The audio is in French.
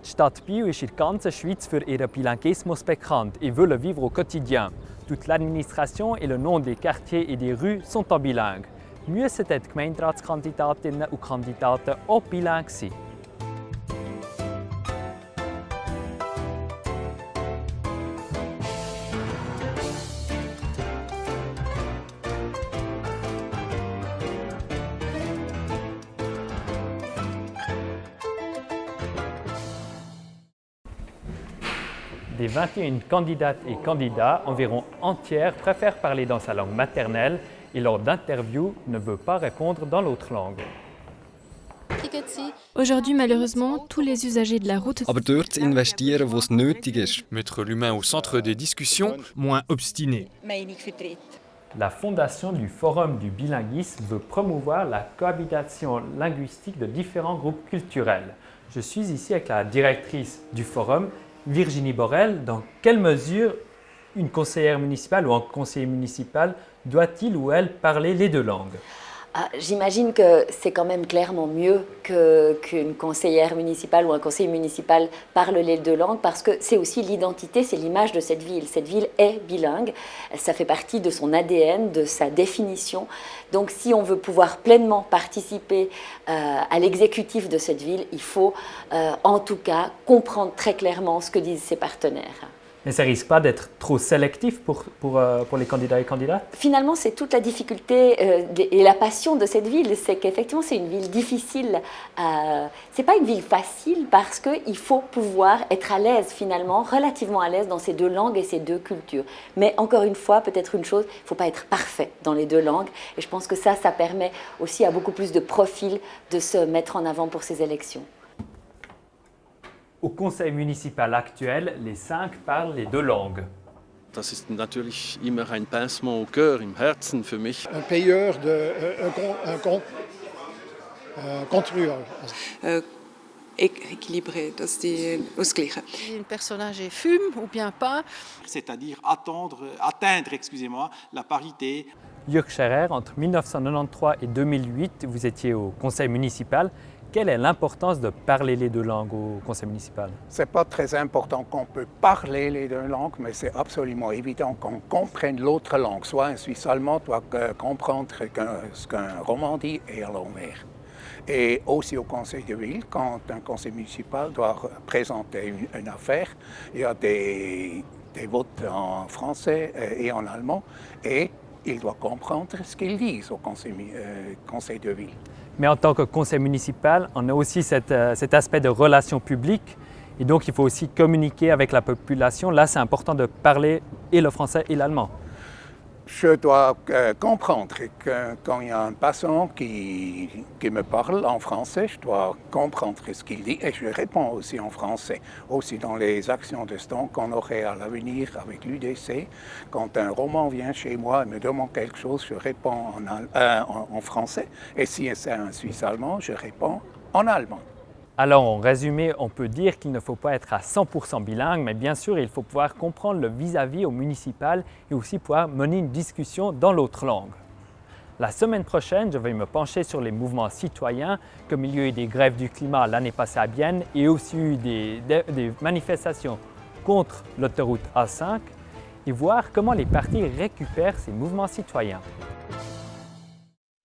Die Stadt Biel ist in der ganzen Schweiz für ihren Bilinguismus bekannt et veut le vivre au quotidien. Toute l'administration et le nom des quartiers et des rues sont en bilingue. Müssen die Gemeinderatskandidatinnen und Kandidaten auch bilingue sein? Des 21 candidates et candidats, environ un tiers préfèrent parler dans sa langue maternelle et lors d'interviews ne veut pas répondre dans l'autre langue. Aujourd'hui, malheureusement, tous les usagers de la route Aber dort zu investieren, wo es nötig ist. Mettre l'humain au centre des discussions, moins obstiné. La fondation du Forum du bilinguisme veut promouvoir la cohabitation linguistique de différents groupes culturels. Je suis ici avec la directrice du Forum, Virginie Borel. Dans quelle mesure une conseillère municipale ou un conseiller municipal doit-il ou elle parler les deux langues? J'imagine que c'est quand même clairement mieux qu'une conseillère municipale ou un conseiller municipal parle les deux langues parce que c'est aussi l'identité, c'est l'image de cette ville. Cette ville est bilingue, ça fait partie de son ADN, de sa définition. Donc si on veut pouvoir pleinement participer à l'exécutif de cette ville, il faut en tout cas comprendre très clairement ce que disent ses partenaires. Mais ça ne risque pas d'être trop sélectif pour les candidats et candidates? Finalement, c'est toute la difficulté et la passion de cette ville, c'est qu'effectivement, c'est une ville difficile. Ce n'est pas une ville facile parce qu'il faut pouvoir être à l'aise finalement, relativement à l'aise dans ces deux langues et ces deux cultures. Mais encore une fois, peut-être une chose, il ne faut pas être parfait dans les deux langues. Et je pense que ça permet aussi à beaucoup plus de profils de se mettre en avant pour ces élections. Au conseil municipal actuel, les 5 parlent les deux langues. Das ist natürlich immer ein pincement au cœur, im Herzen für mich. Un payeur, un contrôleur. Équilibré, dass die ausgleichen. Une personne âgée fume ou bien pas. C'est-à-dire atteindre la parité. Jörg Scherer, entre 1993 et 2008, vous étiez au conseil municipal. Quelle est l'importance de parler les deux langues au conseil municipal? Ce n'est pas très important qu'on peut parler les deux langues, mais c'est absolument évident qu'on comprenne l'autre langue. Soit un Suisse allemand doit comprendre ce qu'un roman dit et à l'envers. Et aussi au conseil de ville, quand un conseil municipal doit présenter une affaire, il y a des votes en français et en allemand, et il doit comprendre ce qu'ils disent au conseil de ville. Mais en tant que conseil municipal, on a aussi cet aspect de relations publiques et donc il faut aussi communiquer avec la population. Là, c'est important de parler et le français et l'allemand. Je dois comprendre que quand il y a un passant qui me parle en français, je dois comprendre ce qu'il dit et je réponds aussi en français. Aussi dans les actions de stand qu'on aurait à l'avenir avec l'UDC, quand un roman vient chez moi et me demande quelque chose, je réponds en français. Et si c'est un Suisse allemand, je réponds en allemand. Alors, en résumé, on peut dire qu'il ne faut pas être à 100% bilingue, mais bien sûr, il faut pouvoir comprendre le vis-à-vis au municipal et aussi pouvoir mener une discussion dans l'autre langue. La semaine prochaine, je vais me pencher sur les mouvements citoyens, comme il y a eu des grèves du climat l'année passée à Bienne et aussi eu des manifestations contre l'autoroute A5 et voir comment les partis récupèrent ces mouvements citoyens.